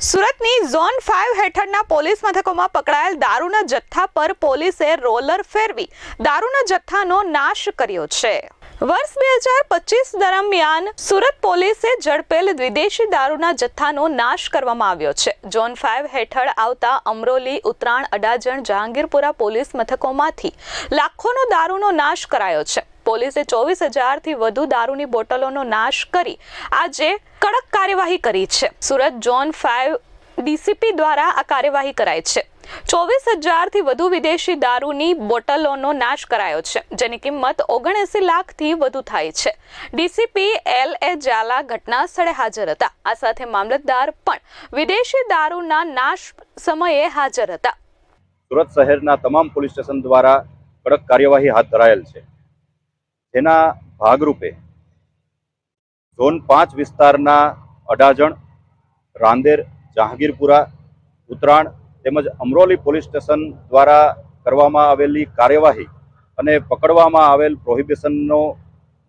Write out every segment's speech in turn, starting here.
સુરતની ઝોન 5 હેઠળના પોલીસ મથકોમાં પકડાયેલ દારૂના જથ્થા પર પોલીસે રોલર ફેરવી દારૂના જથ્થાનો નાશ કર્યો છે। વર્ષ 2025 દરમિયાન સુરત પોલીસે ઝડપેલ વિદેશી દારૂના જથ્થાનો નાશ કરવામાં આવ્યો છે। ઝોન 5 હેઠળ આવતા અમરોલી, ઉત્તરાણ, અડાજણ, જહાંગીરપુરા પોલીસ મથકોમાંથી લાખોનો દારૂનો નાશ કરાયો છે। પોલીસે 24,000 થી વધુ દારૂની બોટલોનો નાશ કરી આજે કડક કાર્યવાહી કરી છે। સુરત ઝોન 5 ડીસીપી દ્વારા આ કાર્યવાહી કરાઈ છે। 24,000 થી વધુ વિદેશી દારૂની બોટલોનો નાશ કરાયો છે, જેની કિંમત 79 લાખથી વધુ થાય છે। ડીસીપી LA ઝાલા ઘટના સ્થળે હાજર હતા। આ સાથે મામલતદાર પણ વિદેશી દારૂના નાશ સમયે હાજર હતા। સુરત શહેરના તમામ પોલીસ સ્ટેશન દ્વારા કડક કાર્યવાહી હાથ ધરાયેલ છે, જેના ભાગરૂપે ઝોન 5 વિસ્તારના અડાજણ, રાંદેર, જહાંગીરપુરા, ઉત્તરાણ તેમજ અમરોલી પોલીસ સ્ટેશન દ્વારા કરવામાં આવેલી કાર્યવાહી અને પકડવામાં આવેલ પ્રોહિબિશનનો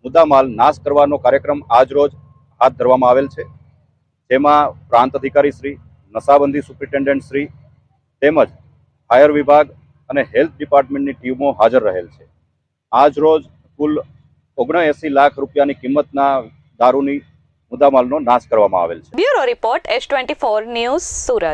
મુદ્દામાલ નાશ કરવાનો કાર્યક્રમ આજરોજ હાથ ધરવામાં આવેલ છે, જેમાં પ્રાંત અધિકારી શ્રી, નશાબંધી સુપ્રિન્ટેન્ડન્ટ શ્રી તેમજ ફાયર વિભાગ અને હેલ્થ ડિપાર્ટમેન્ટની ટીમો હાજર રહેલ છે। આજરોજ કુલ 79 લાખ રૂપિયાની કિંમતના દારૂની મુદ્દામાલનો નાશ કરવામાં આવેલ છે। Bureau report S24 news Surat.